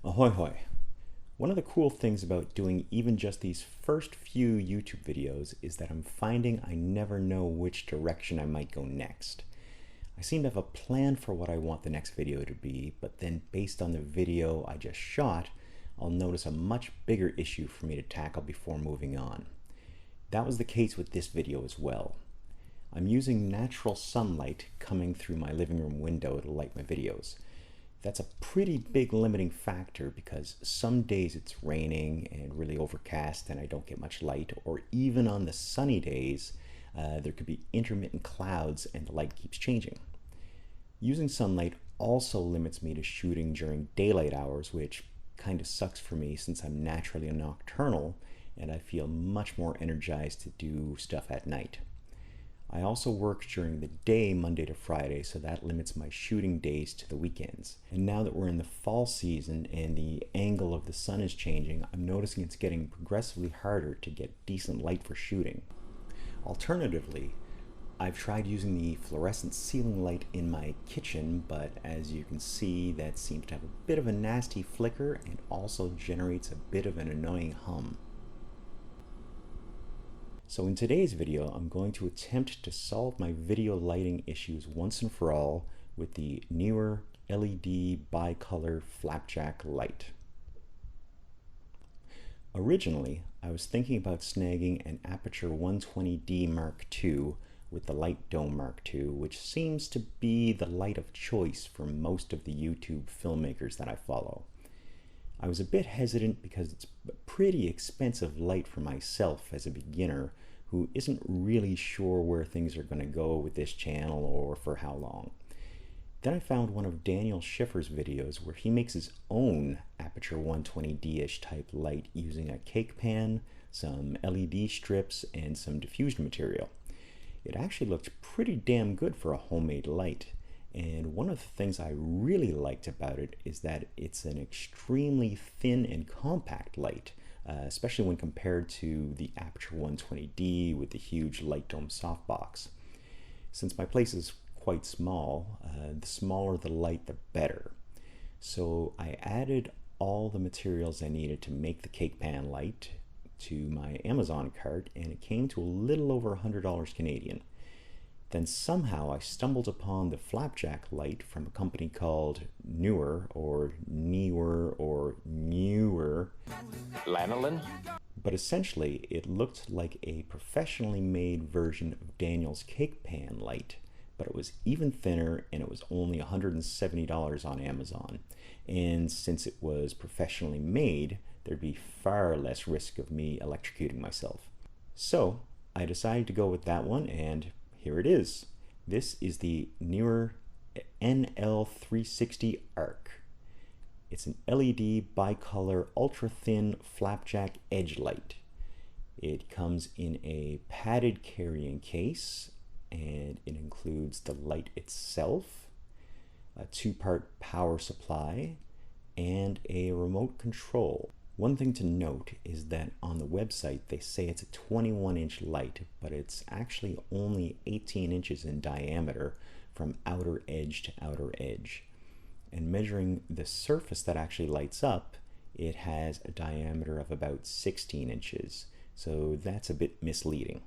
Ahoy hoy! One of the cool things about doing even just these first few YouTube videos is that I'm finding I never know which direction I might go next. I seem to have a plan for what I want the next video to be, but then based on the video I just shot, I'll notice a much bigger issue for me to tackle before moving on. That was the case with this video as well. I'm using natural sunlight coming through my living room window to light my videos. That's a pretty big limiting factor because some days it's raining and really overcast and I don't get much light, or even on the sunny days there could be intermittent clouds and the light keeps changing. Using sunlight also limits me to shooting during daylight hours, which kind of sucks for me since I'm naturally a nocturnal and I feel much more energized to do stuff at night. I also work during the day Monday to Friday, so that limits my shooting days to the weekends. And now that we're in the fall season and the angle of the sun is changing, I'm noticing it's getting progressively harder to get decent light for shooting. Alternatively, I've tried using the fluorescent ceiling light in my kitchen, but as you can see, that seems to have a bit of a nasty flicker and also generates a bit of an annoying hum. So in today's video, I'm going to attempt to solve my video lighting issues once and for all with the Neewer LED bicolor Flapjack Light. Originally, I was thinking about snagging an Aperture 120D Mark II with the Light Dome Mark II, which seems to be the light of choice for most of the YouTube filmmakers that I follow. I was a bit hesitant because it's a pretty expensive light for myself as a beginner who isn't really sure where things are going to go with this channel or for how long. Then I found one of Daniel Schiffer's videos where he makes his own Aperture 120D-ish type light using a cake pan, some LED strips, and some diffusion material. It actually looked pretty damn good for a homemade light. And one of the things I really liked about it is that it's an extremely thin and compact light, especially when compared to the Aperture 120D with the huge light dome softbox. Since my place is quite small, the smaller the light, the better. So I added all the materials I needed to make the cake pan light to my Amazon cart, and it came to a little over $100 Canadian. Then somehow I stumbled upon the Flapjack light from a company called Neewer or Neewer. Lanolin? But essentially it looked like a professionally made version of Daniel's cake pan light, but it was even thinner and it was only $170 on Amazon. And since it was professionally made, there'd be far less risk of me electrocuting myself. So I decided to go with that one, and here it is. This is the Neewer NL-360ARC. It's an LED bicolor ultra-thin flapjack edge light. It comes in a padded carrying case, and it includes the light itself, a 2-part power supply, and a remote control. One thing to note is that on the website they say it's a 21-inch light, but it's actually only 18 inches in diameter from outer edge to outer edge. And measuring the surface that actually lights up, it has a diameter of about 16 inches, so that's a bit misleading.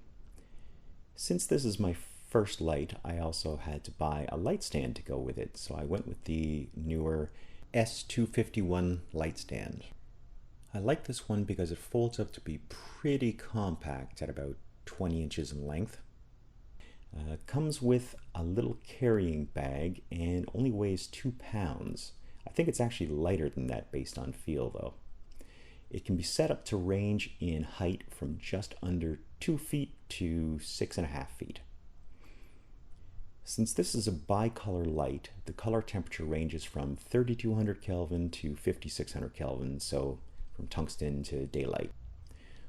Since this is my first light, I also had to buy a light stand to go with it, so I went with the Neewer S251 light stand. I like this one because it folds up to be pretty compact at about 20 inches in length. Comes with a little carrying bag and only weighs 2 pounds. I think it's actually lighter than that based on feel though. It can be set up to range in height from just under 2 feet to 6.5 feet. Since this is a bicolor light, the color temperature ranges from 3200 Kelvin to 5600 Kelvin, so from tungsten to daylight.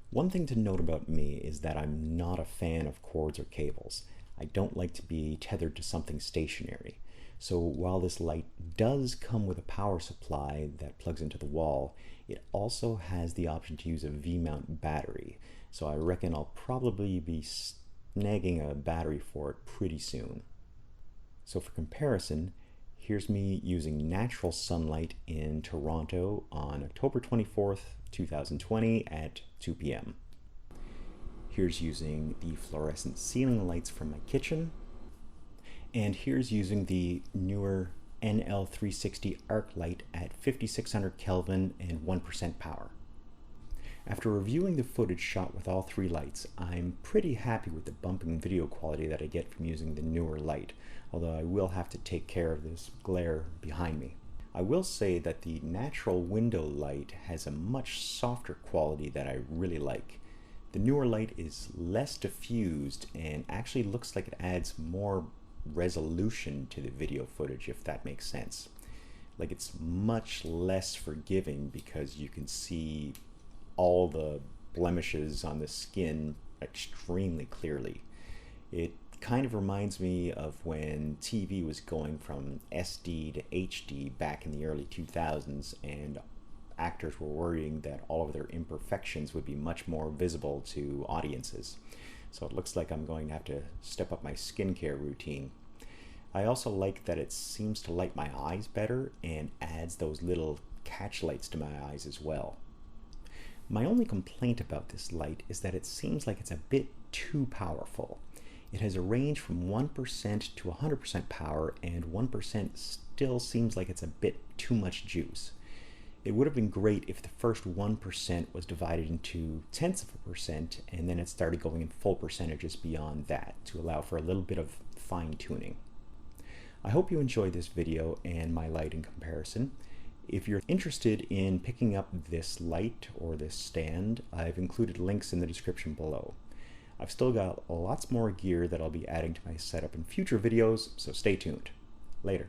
One thing to note about me is that I'm not a fan of cords or cables. I don't like to be tethered to something stationary. So while this light does come with a power supply that plugs into the wall, it also has the option to use a V-mount battery. So I reckon I'll probably be snagging a battery for it pretty soon. So for comparison, Here's me using natural sunlight in Toronto on October 24th, 2020 at 2 p.m. Here's using the fluorescent ceiling lights from my kitchen. And here's using the Neewer NL-360ARC Light at 5600 Kelvin and 1% power. After reviewing the footage shot with all three lights, I'm pretty happy with the bumping video quality that I get from using the Neewer light, although I will have to take care of this glare behind me. I will say that the natural window light has a much softer quality that I really like. The Neewer light is less diffused and actually looks like it adds more resolution to the video footage, if that makes sense. Like, it's much less forgiving because you can see all the blemishes on the skin extremely clearly. It kind of reminds me of when TV was going from SD to HD back in the early 2000s, and actors were worrying that all of their imperfections would be much more visible to audiences. So it looks like I'm going to have to step up my skincare routine. I also like that it seems to light my eyes better and adds those little catch lights to my eyes as well. My only complaint about this light is that it seems like it's a bit too powerful. It has a range from 1% to 100% power, and 1% still seems like it's a bit too much juice. It would have been great if the first 1% was divided into tenths of a percent, and then it started going in full percentages beyond that to allow for a little bit of fine tuning. I hope you enjoyed this video and my lighting comparison. If you're interested in picking up this light or this stand, I've included links in the description below. I've still got lots more gear that I'll be adding to my setup in future videos, so stay tuned. Later.